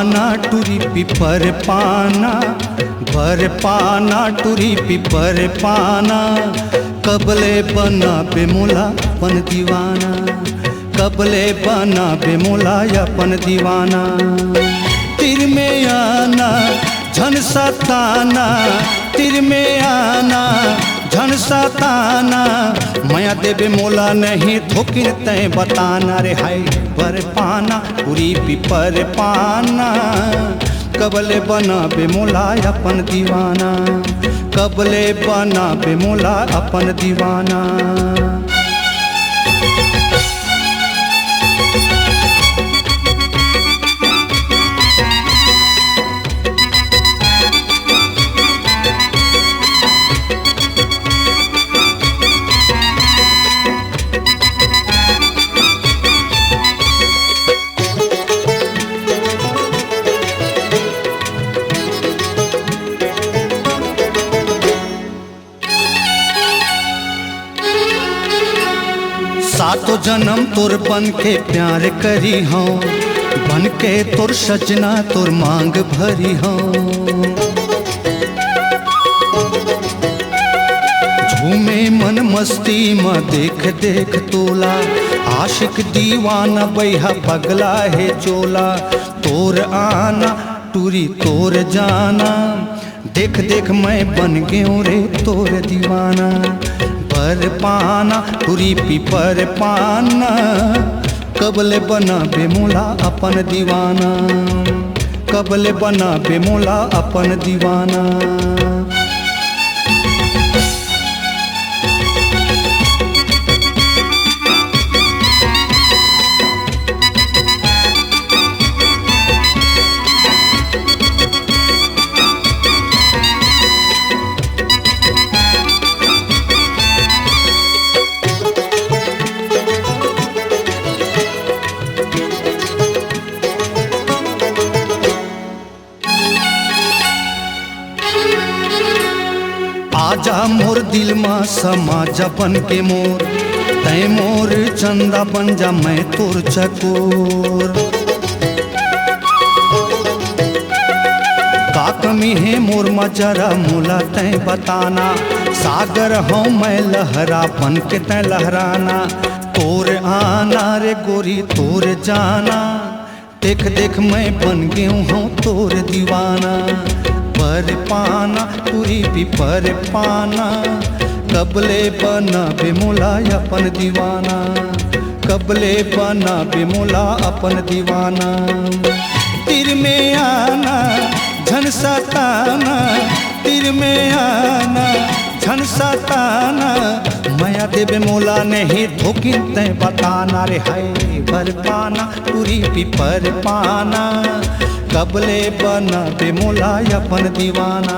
पाना टूरी पिपर पाना, बर पाना टूरी पिपर पाना, कबले बना बेमोला अपन दीवाना, कबले बना बेमोला अपन दीवाना। तिर में आना झन सताना, तिर में आना झन सताना, माया देवे मोला नहीं धोकिन तय बताना। रे हाय बर पाना पूरी पिपर पाना, कबले बना बेमोला अपन दीवाना, कबले बना बेमोला अपन दीवाना। सातों जन्म तोर बन के प्यार करी हूँ, बन के तोर सजना तोर मांग भरी हूँ। झूमे मन मस्ती में देख देख तोला, आशिक दीवाना बैहा पगला है चोला। तोर आना टूरी तोर जाना, देख देख मैं बन गयो रे तोर दीवाना। पर पाना टूरी पिपर पाना, कबले बना बेमोला अपन दीवाना, कबले बना बेमोला अपन दीवाना। आजा मोर दिल मा समा जा बन के मोर, तय मोर चंदा बन जा मैं तोर चकोर। का कमी है मोर मा जरा मोला तय बताना, सागर हूँ मैं लहरा बन के तय लहराना। तोर आना रे गोरी तोर जाना, देख देख मैं बन गया हूँ तोर दीवाना। पर पाना पूरी पिपर पाना, कबले बना बेमोला अपन दीवाना, कबले बना बेमोला अपन दीवाना। तिर में आना झन सताना, तिर में आना झन सताना, माया देवे मोला नहीं धोकिन तय बताना। रे हाय बर पाना पूरी पिपर पाना, कबले बना बेमोला अपन दीवाना।